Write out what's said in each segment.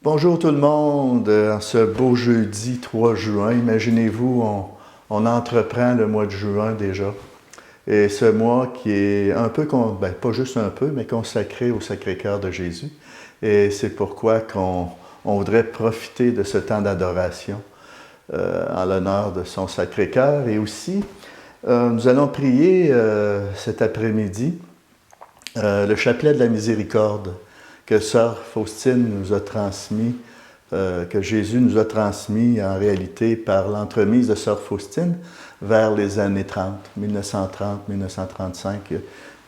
Bonjour tout le monde, en ce beau jeudi 3 juin. Imaginez-vous, on entreprend le mois de juin déjà. Et ce mois qui est un peu, pas juste un peu, mais consacré au Sacré-Cœur de Jésus. Et c'est pourquoi on voudrait profiter de ce temps d'adoration en l'honneur de son Sacré-Cœur. Et aussi, nous allons prier cet après-midi le chapelet de la miséricorde que Sœur Faustine nous a transmis, que Jésus nous a transmis en réalité par l'entremise de Sœur Faustine vers les années 30, 1930, 1935.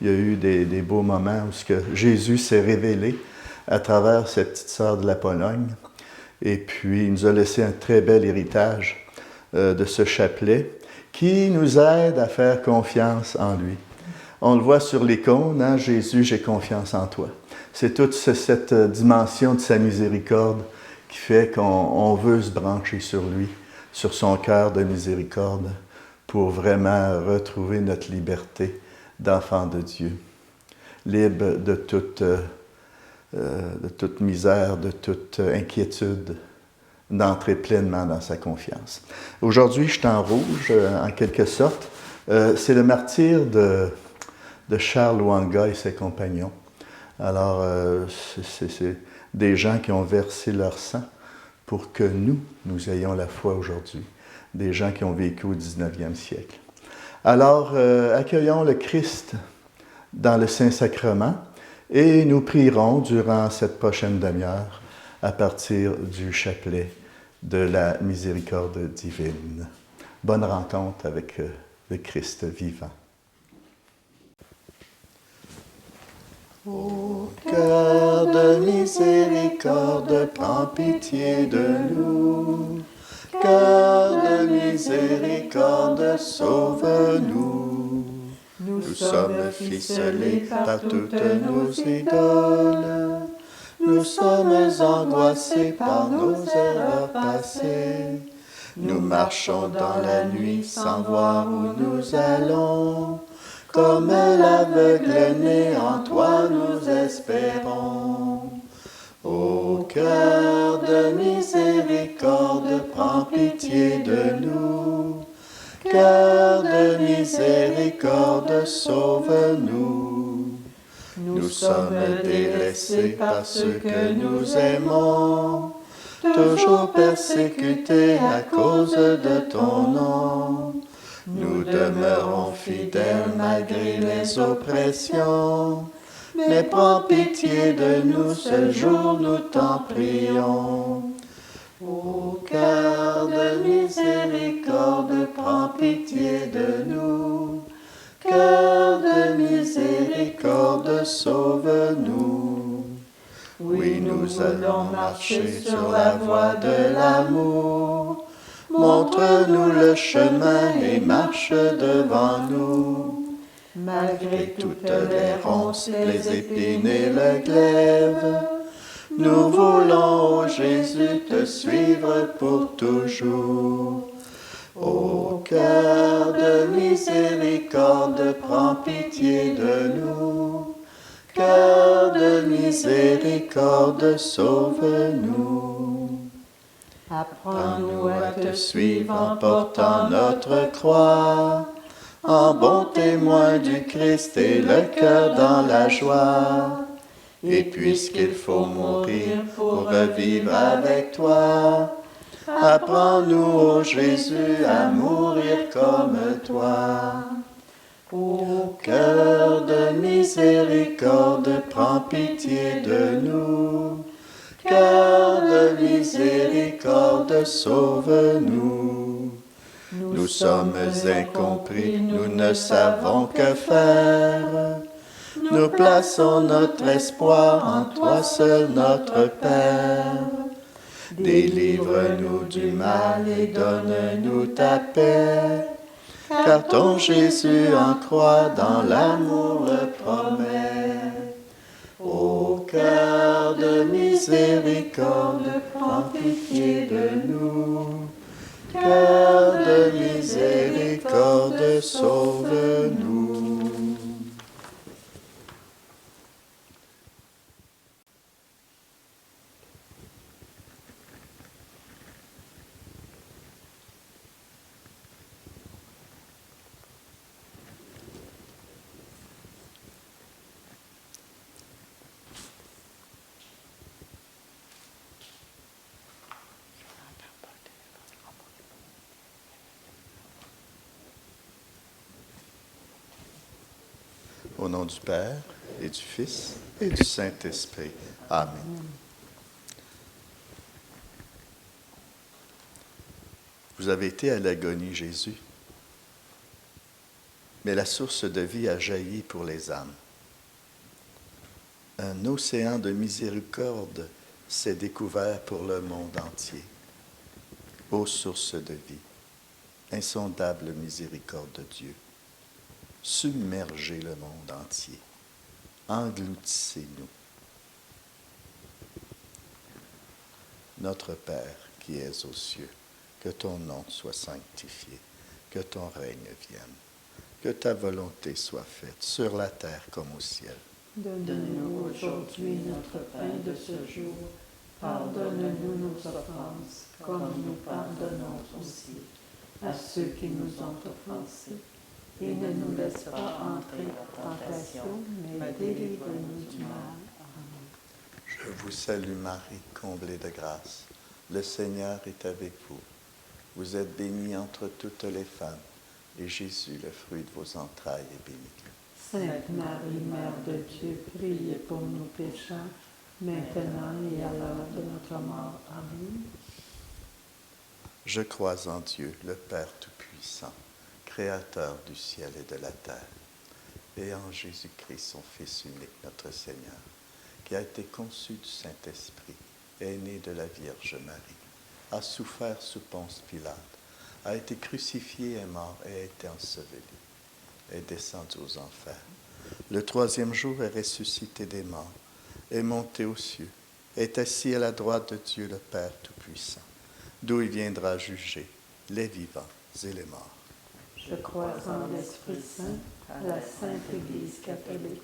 Il y a eu des beaux moments où Jésus s'est révélé à travers cette petite sœur de la Pologne. Et puis, il nous a laissé un très bel héritage de ce chapelet qui nous aide à faire confiance en lui. On le voit sur l'icône, hein, Jésus, j'ai confiance en toi. C'est toute cette dimension de sa miséricorde qui fait qu'on veut se brancher sur lui, sur son cœur de miséricorde, pour vraiment retrouver notre liberté d'enfant de Dieu, libre de toute misère, de toute inquiétude, d'entrer pleinement dans sa confiance. Aujourd'hui, je suis en rouge, en quelque sorte. C'est le martyre de Charles Wanga et ses compagnons. Alors, c'est des gens qui ont versé leur sang pour que nous ayons la foi aujourd'hui. Des gens qui ont vécu au 19e siècle. Alors, accueillons le Christ dans le Saint-Sacrement et nous prierons durant cette prochaine demi-heure à partir du chapelet de la miséricorde divine. Bonne rencontre avec le Christ vivant. Ô cœur de miséricorde, prends pitié de nous. Cœur de miséricorde, sauve-nous. Nous sommes ficelés par toutes nos idoles. Nous sommes angoissés par nos erreurs passées. Nous marchons dans la nuit sans voir où nous allons. Comme l'aveugle né en toi nous espérons. Ô cœur de miséricorde, prends pitié de nous. Cœur de miséricorde, sauve-nous. Nous sommes délaissés par ceux que nous aimons, toujours persécutés à cause de ton nom. Nous demeurons fidèles malgré les oppressions, mais prends pitié de nous ce jour, nous t'en prions. Ô cœur de miséricorde, prends pitié de nous. Cœur de miséricorde, sauve-nous. Oui, nous allons marcher sur la voie de l'amour. Montre-nous le chemin et marche devant nous. Malgré toutes les ronces, les épines et le glaive, nous voulons, ô Jésus, te suivre pour toujours. Ô cœur de miséricorde, prends pitié de nous. Cœur de miséricorde, sauve-nous. Apprends-nous à te suivre en portant notre croix, en bon témoin du Christ et le cœur dans la joie. Et puisqu'il faut mourir pour revivre avec toi, apprends-nous, ô Jésus, à mourir comme toi. Ô cœur de miséricorde, prends pitié de nous. Cœur de miséricorde, sauve-nous. Nous sommes incompris, nous ne savons que faire. Nous plaçons notre espoir en toi seul, notre Père. Délivre-nous du mal et donne-nous ta paix. Car ton Jésus en croix dans l'amour le promet. Ô cœur de miséricorde, prends pitié de nous. Cœur de miséricorde, sauve-nous. Au nom du Père, et du Fils, et du Saint-Esprit. Amen. Vous avez été à l'agonie, Jésus, mais la source de vie a jailli pour les âmes. Un océan de miséricorde s'est découvert pour le monde entier. Ô source de vie, insondable miséricorde de Dieu, submergez le monde entier, engloutissez-nous. Notre Père qui es aux cieux, que ton nom soit sanctifié, que ton règne vienne, que ta volonté soit faite sur la terre comme au ciel. Donne-nous aujourd'hui notre pain de ce jour. Pardonne-nous nos offenses, comme nous pardonnons aussi à ceux qui nous ont offensés. Et ne nous laisse pas entrer en tentation, mais délivre-nous du mal. Amen. Je vous salue Marie, comblée de grâce. Le Seigneur est avec vous. Vous êtes bénie entre toutes les femmes, et Jésus, le fruit de vos entrailles, est béni. Sainte Marie, Mère de Dieu, priez pour nous pécheurs, maintenant et à l'heure de notre mort. Amen. Je crois en Dieu, le Père Tout-Puissant, Créateur du ciel et de la terre, et en Jésus-Christ, son Fils unique, notre Seigneur, qui a été conçu du Saint-Esprit, est né de la Vierge Marie, a souffert sous Ponce Pilate, a été crucifié, est mort et a été enseveli, est descendu aux enfers. Le troisième jour est ressuscité des morts, est monté aux cieux, est assis à la droite de Dieu le Père Tout-Puissant, d'où il viendra juger les vivants et les morts. Je crois en l'Esprit Saint, à la Sainte Église catholique,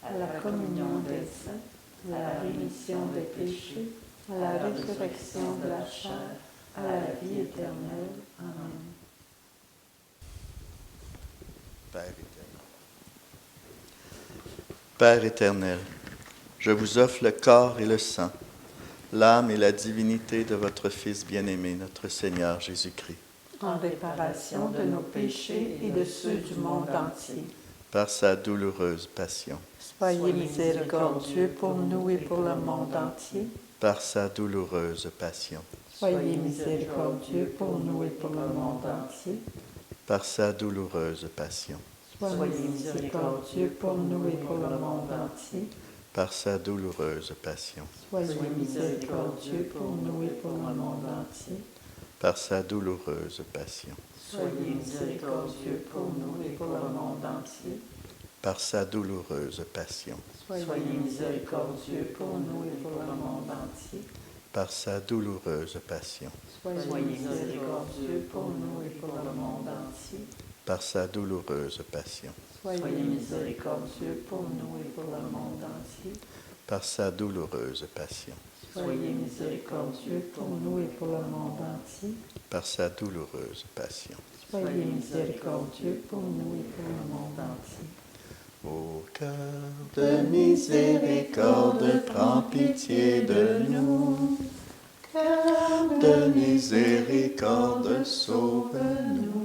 à la communion des saints, à la rémission des péchés, à la résurrection de la chair, à la vie éternelle. Amen. Père éternel, je vous offre le corps et le sang, l'âme et la divinité de votre Fils bien-aimé, notre Seigneur Jésus-Christ, en réparation de nos péchés et de ceux du monde entier. par sa douloureuse passion, Soyez miséricordieux pour nous et pour le monde entier. par sa douloureuse passion, Soyez miséricordieux pour nous et pour le monde entier. par sa douloureuse passion, Soyez miséricordieux pour nous et pour le monde entier. par sa douloureuse passion, Soyez miséricordieux pour nous et pour le monde entier. par sa douloureuse passion, Soyez miséricordieux pour nous et pour le monde entier. par sa douloureuse passion, Soyez miséricordieux pour nous et pour le monde entier. par sa douloureuse passion, Soyez miséricordieux pour nous et pour le monde entier. par sa douloureuse passion, Soyez miséricordieux pour nous et pour le monde entier. par sa douloureuse passion, Soyez miséricordieux pour nous et pour le monde entier. par sa douloureuse passion. Soyez miséricordieux pour nous et pour le monde entier. Ô cœur de miséricorde, prends pitié de nous. Cœur de miséricorde, sauve-nous.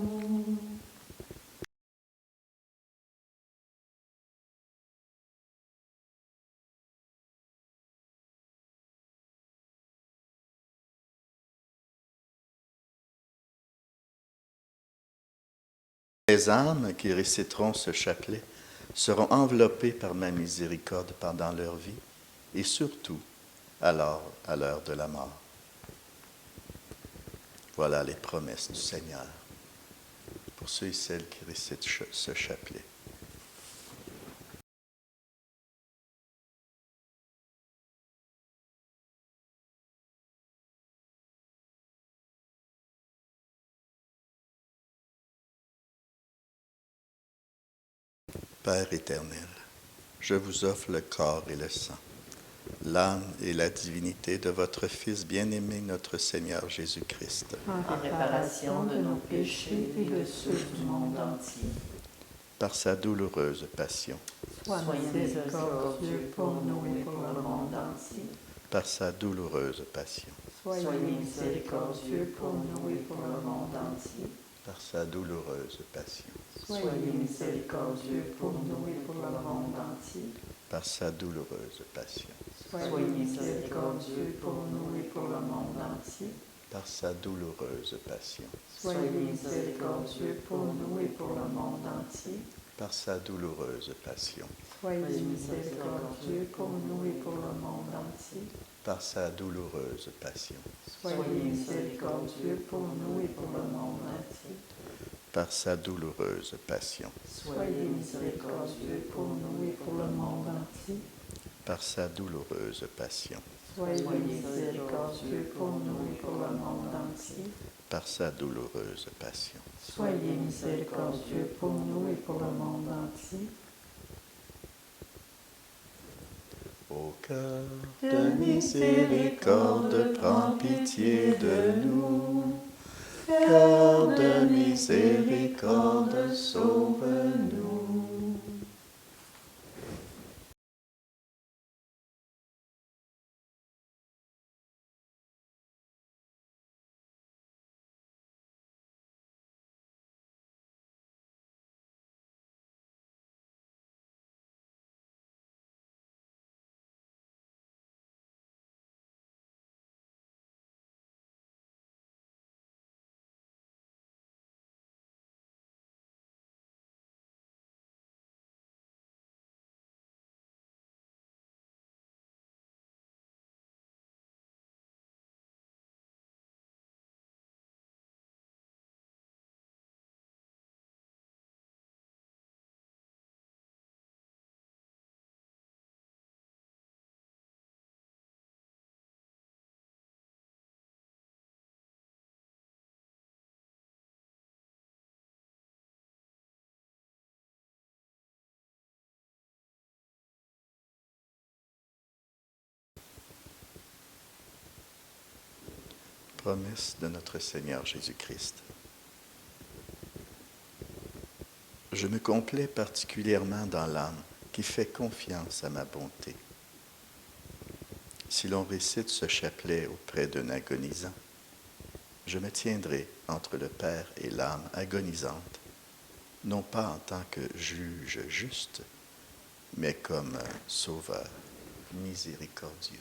Les âmes qui réciteront ce chapelet seront enveloppées par ma miséricorde pendant leur vie et surtout alors à l'heure de la mort. Voilà les promesses du Seigneur pour ceux et celles qui récitent ce chapelet. Père éternel, je vous offre le corps et le sang, l'âme et la divinité de votre Fils bien-aimé, notre Seigneur Jésus-Christ, En réparation de nos péchés et de ceux du monde entier. par sa douloureuse passion, Soyez miséricordieux pour nous et pour le monde entier. par sa douloureuse passion, Soyez miséricordieux pour nous et pour le monde entier. par sa douloureuse passion, Soyez miséricordieux pour nous et pour le monde entier. Par sa douloureuse passion. Soyez miséricordieux pour nous et pour le monde entier. Par sa douloureuse passion. Soyez miséricordieux pour nous et pour le monde entier. Par sa douloureuse passion. Soyez miséricordieux pour nous et pour le monde entier. Par sa douloureuse passion. Soyez miséricordieux pour nous et pour le monde entier. Par sa douloureuse passion. Soyez miséricordieux pour nous et pour le monde entier. Par sa douloureuse passion. Soyez miséricordieux pour nous et pour le monde entier. Par sa douloureuse passion. Soyez miséricordieux pour nous et pour le monde entier. Ô cœur de miséricorde, prends pitié de nous. Cœur de miséricorde, sauve-nous. Promesse de notre Seigneur Jésus-Christ. Je me complais particulièrement dans l'âme qui fait confiance à ma bonté. Si l'on récite ce chapelet auprès d'un agonisant, je me tiendrai entre le Père et l'âme agonisante, non pas en tant que juge juste, mais comme sauveur miséricordieux.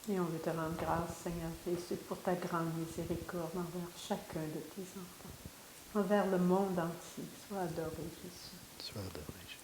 Et on veut te rendre grâce, Seigneur Jésus, pour ta grande miséricorde envers chacun de tes enfants, envers le monde entier. Sois adoré, Jésus. Sois adoré, Jésus.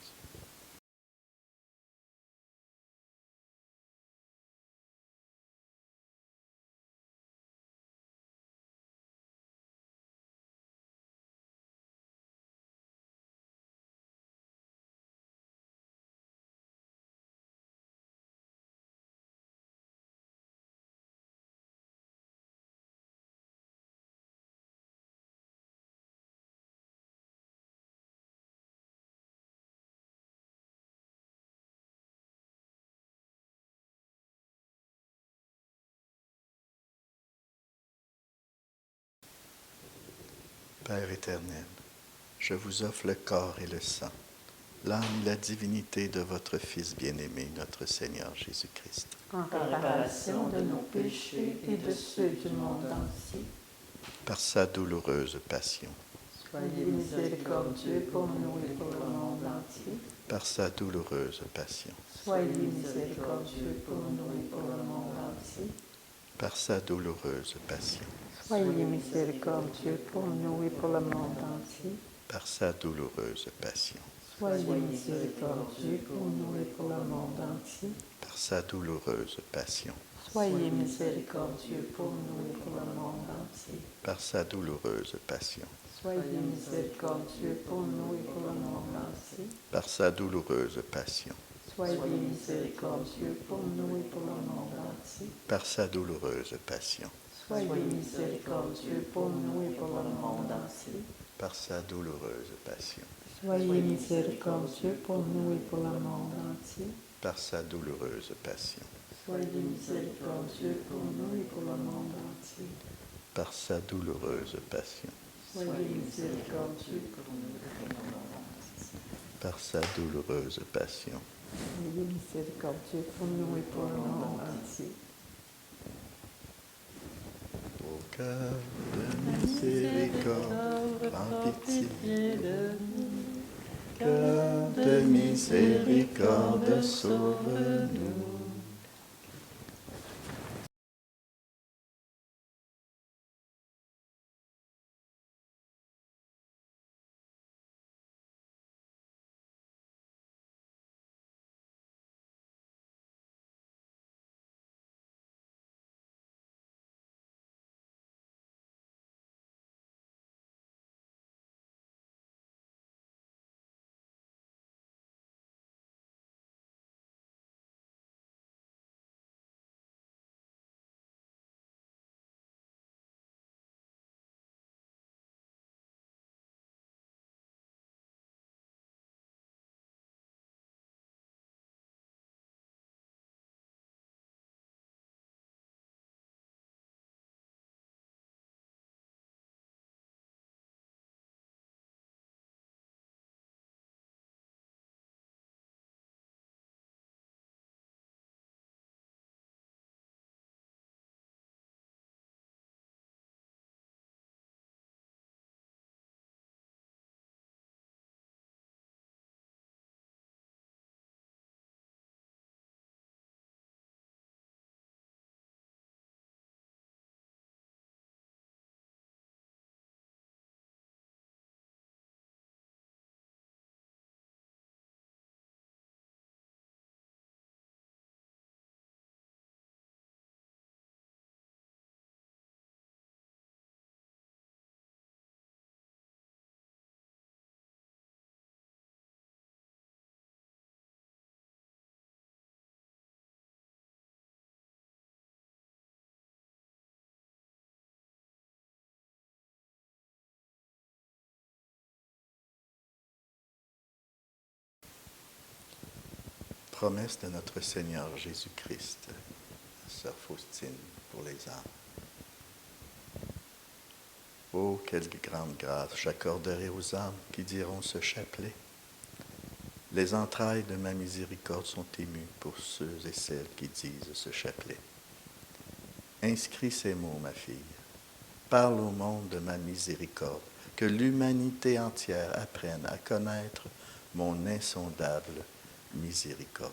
Père éternel, je vous offre le corps et le sang, l'âme et la divinité de votre Fils bien-aimé, notre Seigneur Jésus-Christ. En réparation de nos péchés et de ceux du monde entier. Par sa douloureuse passion. Soyez miséricordieux pour nous et pour le monde entier. Par sa douloureuse passion. Soyez miséricordieux pour nous et pour le monde entier. Par sa douloureuse passion. Soyez miséricordieux pour nous et pour le monde entier. Par sa douloureuse passion. Soyez miséricordieux pour nous et pour le monde entier. Par sa douloureuse passion. Soyez miséricordieux pour nous et pour le monde entier. Par sa douloureuse passion. Soyez miséricordieux pour nous et pour le monde entier. Par sa douloureuse passion. Soyez miséricordieux pour nous et pour le monde entier. Par sa douloureuse passion. Soyez miséricordieux pour nous et pour le monde entier. par sa douloureuse passion, Soyez miséricordieux pour nous et pour le monde entier. par sa douloureuse passion, Soyez miséricordieux pour nous et pour le monde entier. par sa douloureuse passion, Soyez miséricordieux pour nous et pour le monde entier. par sa douloureuse passion, Soyez miséricordieux pour nous et pour le monde entier. Ô cœur de miséricorde, prends pitié de nous. Cœur de miséricorde, sauve-nous. Promesse de notre Seigneur Jésus-Christ, Sœur Faustine, pour les âmes. Oh, quelle grande grâce j'accorderai aux âmes qui diront ce chapelet. Les entrailles de ma miséricorde sont émues pour ceux et celles qui disent ce chapelet. Inscris ces mots, ma fille. Parle au monde de ma miséricorde, que l'humanité entière apprenne à connaître mon insondable miséricorde.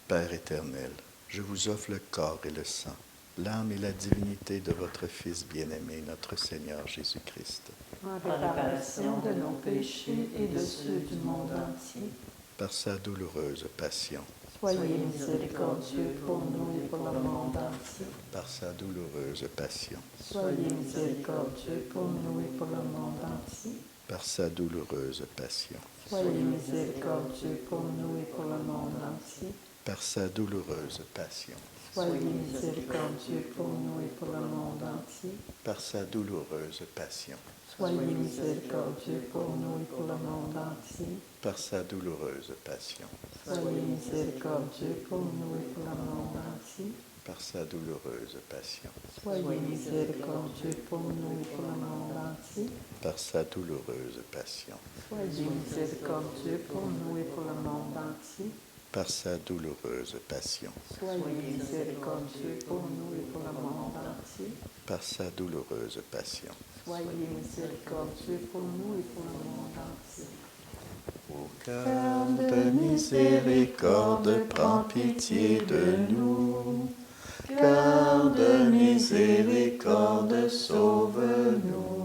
Père éternel, je vous offre le corps et le sang, l'âme et la divinité de votre Fils bien-aimé, notre Seigneur Jésus-Christ. En réparation de nos péchés et de ceux du monde entier. Par sa douloureuse passion, Soyez miséricordieux pour nous et pour le monde entier. par sa douloureuse passion, Soyez miséricordieux pour nous et pour le monde entier. par sa douloureuse passion, Soyez miséricordieux pour nous et pour le monde entier. par sa douloureuse passion, Soyez miséricordieux pour nous et pour le monde entier. par sa douloureuse passion, Soyez miséricordieux pour nous et pour le monde entier. par sa douloureuse passion, Soyez miséricordieux pour nous et pour le monde entier. par sa douloureuse passion, Soyez miséricordieux pour nous et pour le monde entier. par sa douloureuse passion, Soyez miséricordieux pour nous et pour le monde entier. par sa douloureuse passion, Soyez miséricordieux pour nous et pour le monde entier. par sa douloureuse passion. Soyez miséricordieux pour nous et pour le monde entier. Ô cœur de miséricorde, prends pitié de nous. Cœur de miséricorde, sauve-nous.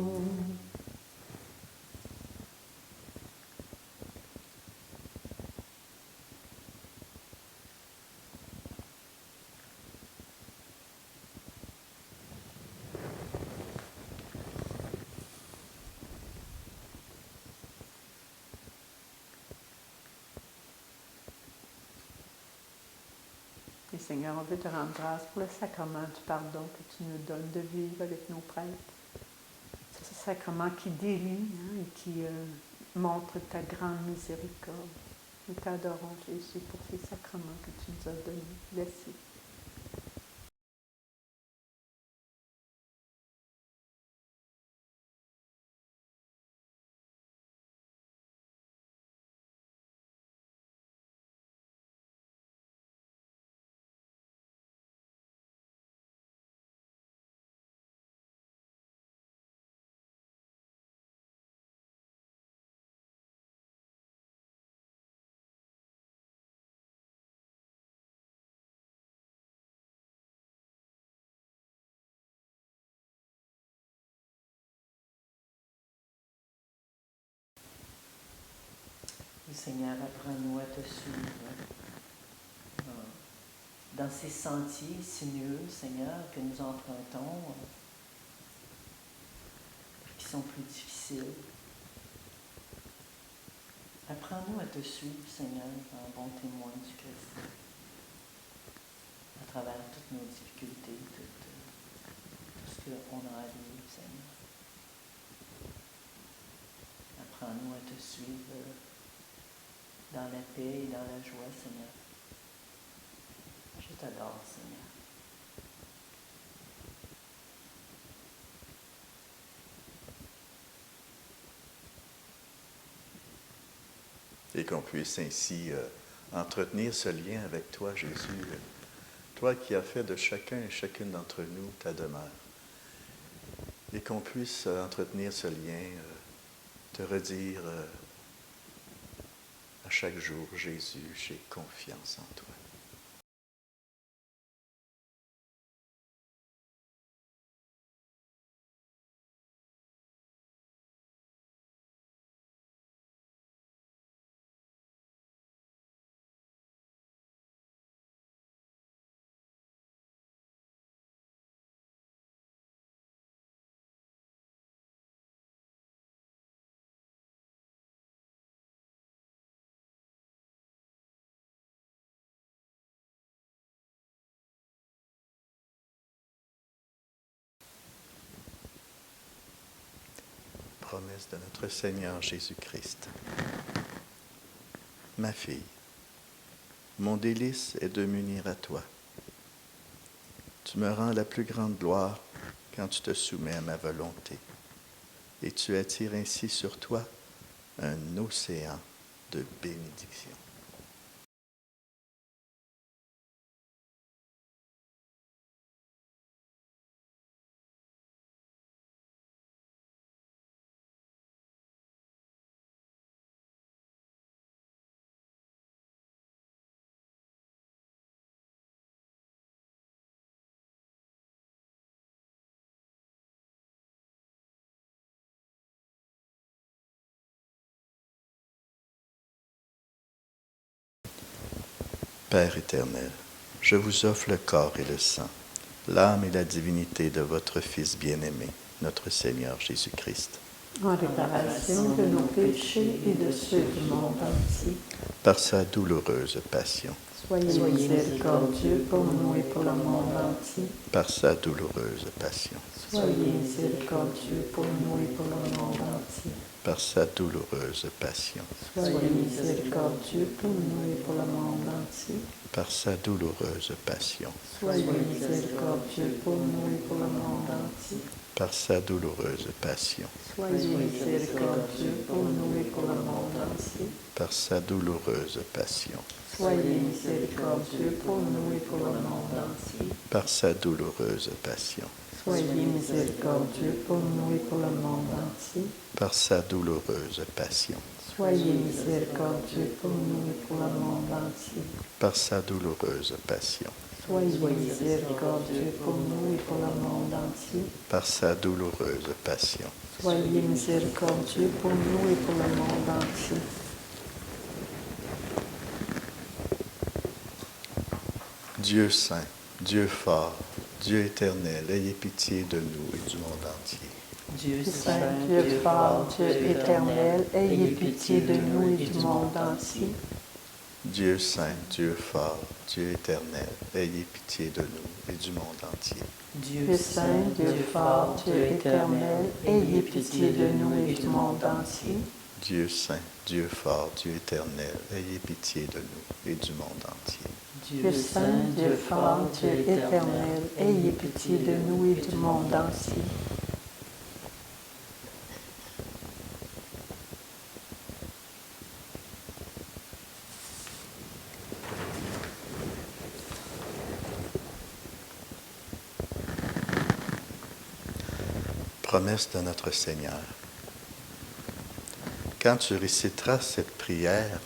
Et Seigneur, on veut te rendre grâce pour le sacrement du pardon que tu nous donnes de vivre avec nos prêtres. C'est ce sacrement qui délie et qui montre ta grande miséricorde. Nous t'adorons, Jésus, pour ces sacrements que tu nous as donnés. Merci. Seigneur, apprends-nous à te suivre dans ces sentiers sinueux, Seigneur, que nous empruntons, qui sont plus difficiles. Apprends-nous à te suivre, Seigneur, en bon témoin du Christ, à travers toutes nos difficultés, tout ce qu'on a à vivre, Seigneur. Apprends-nous à te suivre dans la paix et dans la joie, Seigneur. Je t'adore, Seigneur. Et qu'on puisse ainsi entretenir ce lien avec toi, Jésus, toi qui as fait de chacun et chacune d'entre nous ta demeure. Et qu'on puisse entretenir ce lien, te redire à chaque jour, Jésus, j'ai confiance en toi. Promesse de notre Seigneur Jésus-Christ. Ma fille, mon délice est de m'unir à toi. Tu me rends la plus grande gloire quand tu te soumets à ma volonté, et tu attires ainsi sur toi un océan de bénédiction. Père éternel, je vous offre le corps et le sang, l'âme et la divinité de votre Fils bien-aimé, notre Seigneur Jésus-Christ. En réparation de nos péchés et de ceux du monde entier. Par sa douloureuse passion. Soyez miséricordieux pour nous et pour le monde entier. Par sa douloureuse passion. Soyez miséricordieux pour nous et pour le monde entier. Par sa douloureuse passion. Soyez miséricordieux pour nous et pour le monde entier. Par sa douloureuse passion. Soyez miséricordieux pour nous et pour le monde entier. Par sa douloureuse passion. Soyez miséricordieux pour nous et pour le monde entier. Par sa douloureuse passion. Soyez miséricordieux pour nous et pour le monde entier. Par sa douloureuse passion. Soyez miséricordieux pour nous et pour le monde entier. Par sa douloureuse passion. Soyez miséricordieux pour nous et pour le monde entier. Par sa douloureuse passion. Soyez miséricordieux pour nous et pour le monde entier. Par sa douloureuse passion. Soyez miséricordieux pour nous et pour le monde entier. Dieu saint, Dieu fort, Dieu éternel, ayez pitié de nous et du monde entier. Dieu Saint, Dieu fort, Dieu éternel, ayez pitié de nous et du monde entier. Dieu saint, Dieu fort, Dieu éternel, ayez pitié de nous et du monde entier. Dieu saint, Dieu fort, Dieu éternel, ayez pitié de nous et du monde entier. Dieu saint, Dieu fort, Dieu éternel, ayez pitié de nous et du monde entier. Dieu saint, Dieu fort, Dieu éternel, ayez pitié de nous et du monde entier. Promesse de notre Seigneur. Quand tu réciteras cette prière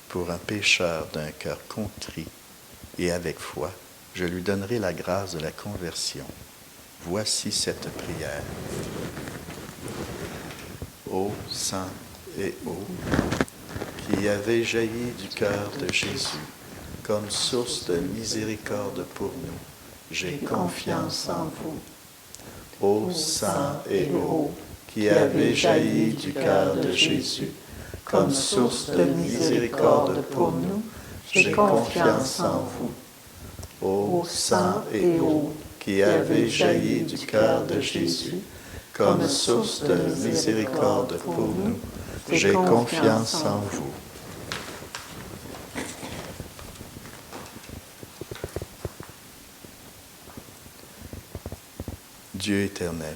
pour un pécheur d'un cœur contrit et avec foi, je lui donnerai la grâce de la conversion. Voici cette prière. Ô sang et eau qui avait jailli du cœur de Jésus comme source de miséricorde pour nous, j'ai confiance en vous. Ô sang et eau qui avait jailli du cœur de Jésus comme source de miséricorde pour nous, j'ai confiance en vous. Ô sang et eau qui avait jailli du cœur de Jésus comme source de miséricorde pour nous, j'ai confiance en vous. Dieu éternel,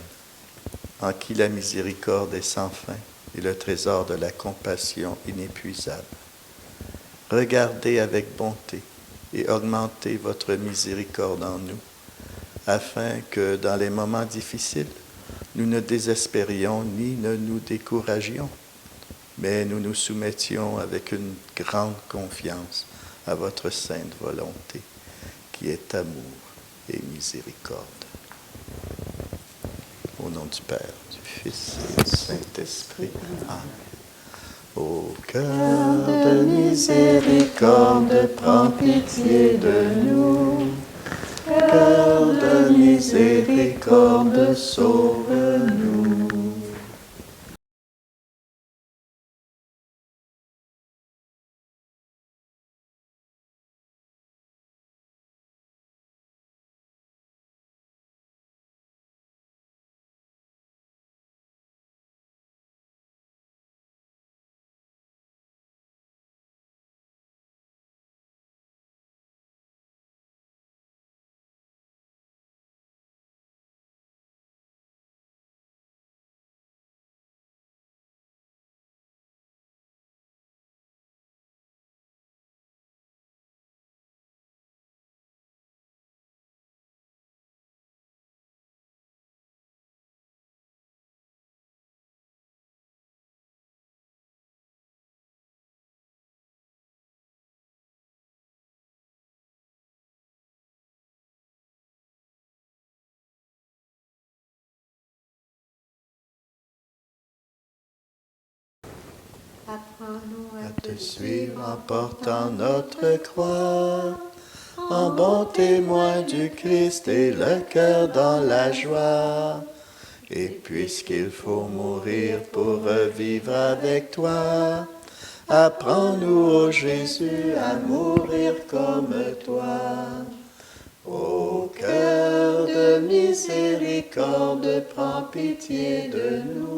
en qui la miséricorde est sans fin et le trésor de la compassion inépuisable, regardez avec bonté et augmentez votre miséricorde en nous, afin que dans les moments difficiles, nous ne désespérions ni ne nous découragions, mais nous nous soumettions avec une grande confiance à votre sainte volonté, qui est amour et miséricorde. Au nom du Père, du Fils et du Saint-Esprit. Amen. Ô cœur de miséricorde, prends pitié de nous. Cœur de miséricorde, sauve-nous. Apprends-nous À te suivre en portant notre croix, en bon témoin du Christ et le cœur dans la joie. Et puisqu'il faut mourir pour revivre avec toi, apprends-nous, ô Jésus, à mourir comme toi. Ô cœur de miséricorde, prends pitié de nous.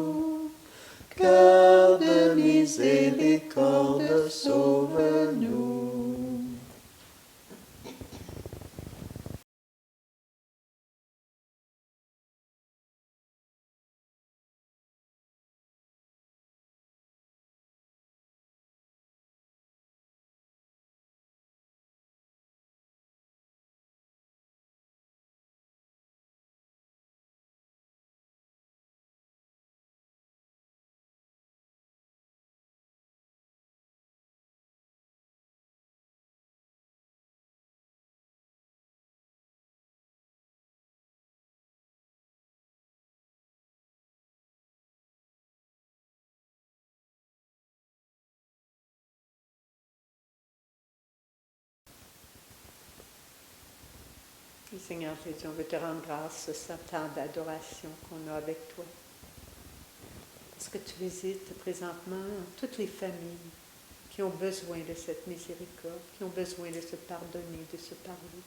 Cœur de miséricorde, sauve-nous. Seigneur Jésus, on veut te rendre grâce ce temps d'adoration qu'on a avec toi. Parce que tu visites présentement toutes les familles qui ont besoin de cette miséricorde, qui ont besoin de se pardonner, de se parler.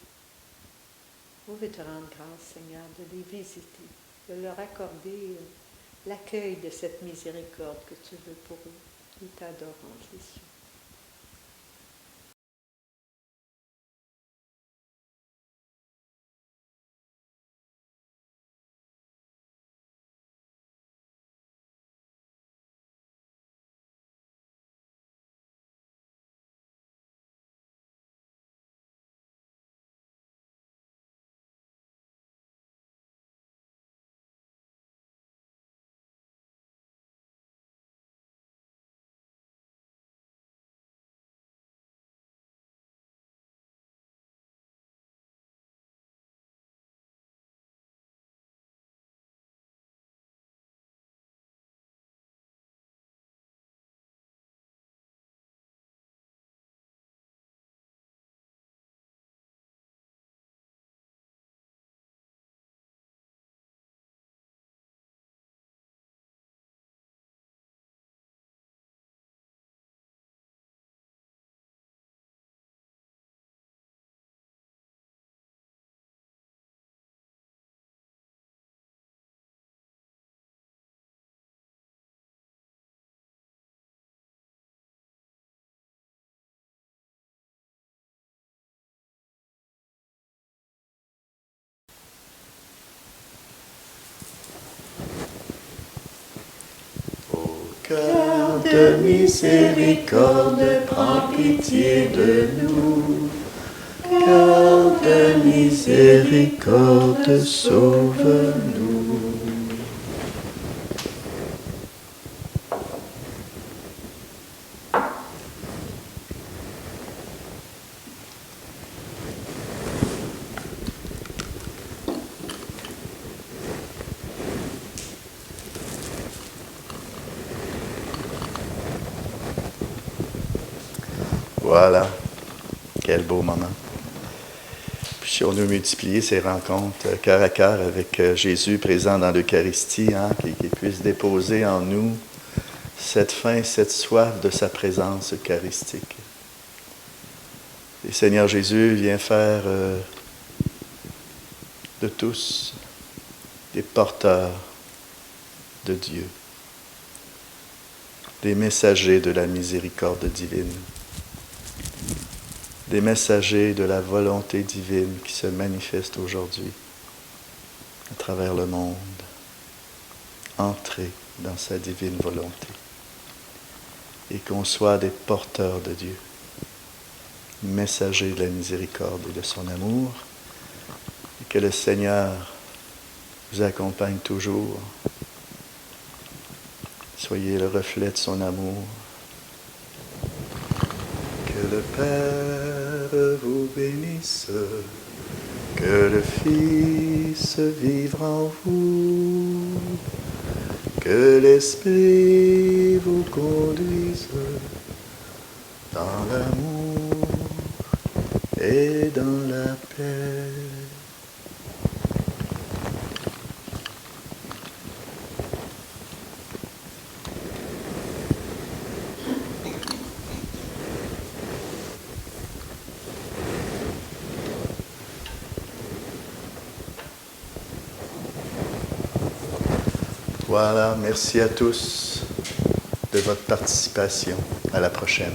On veut te rendre grâce, Seigneur, de les visiter, de leur accorder l'accueil de cette miséricorde que tu veux pour eux. Nous t'adorons, Jésus. Cœur de miséricorde, prends pitié de nous. Cœur de miséricorde, sauve-nous. Voilà, quel beau moment. Puis si on veut multiplier ces rencontres cœur à cœur avec Jésus présent dans l'Eucharistie, qu'il puisse déposer en nous cette faim, cette soif de sa présence eucharistique. Et Seigneur Jésus, viens faire de tous des porteurs de Dieu, des messagers de la miséricorde divine, des messagers de la volonté divine qui se manifeste aujourd'hui à travers le monde. Entrez dans sa divine volonté et qu'on soit des porteurs de Dieu, messagers de la miséricorde et de son amour, et que le Seigneur vous accompagne toujours. Soyez le reflet de son amour. Que le Père vous bénisse, que le Fils vive en vous, que l'Esprit vous conduise dans l'amour et dans la paix. Voilà, merci à tous de votre participation. À la prochaine.